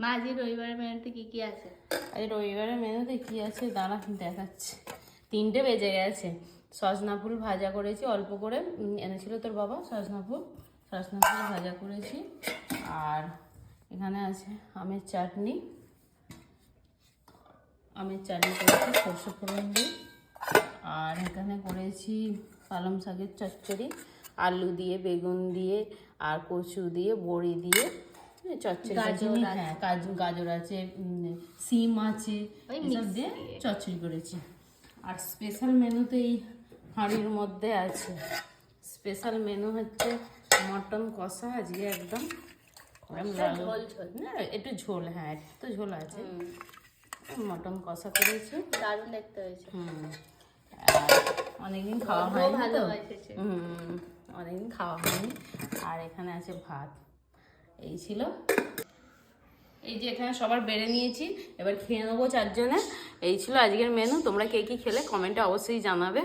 মা আজকে রবিবারের মেনুতে কি কি আছে? আজ রবিবারের মেনুতে কি আছে দাঁড়া দেখাচ্ছি। 3টে বেজে গেছে। সজনা ফুল ভাজা করেছি অল্প করে, এনেছিল তোর বাবা সজনা ফুল ভাজা করেছি। আর এখানে আছে আমের চাটনি করেছি সরষে ফোড়ন দিয়ে। আর এখানে করেছি পালং শাকের চচ্চড়ি, আলু দিয়ে, বেগুন দিয়ে, আর কচু দিয়ে, বড়ি দিয়ে চচ্চড়ি। হ্যাঁ, গাজর আছে, সিম আছে, এসব দিয়ে চচ্চড়ি করেছি। আর স্পেশাল মেনুতে এই হাঁড়ির মধ্যে আছে, স্পেশাল মেনু হচ্ছে মটন কষা আজকে একদম ঝোল ঝোল না, একটু ঝোল, হ্যাঁ একটু ঝোল আছে। মটন কষা করেছি, দারুণ দেখতে হয়েছে। আর অনেকদিন খাওয়া হয়নি তো, ভালোবাসেছে। অনেকদিন খাওয়া হয়নি। আর এখানে আছে ভাত, এই ছিল। এই যে এখানে সবার বেড়ে নিয়েছি, এবার খেয়ে নেবো 4 জনে। এই ছিল আজকের মেনু। তোমরা কে কি খেলে কমেন্টে অবশ্যই জানাবে।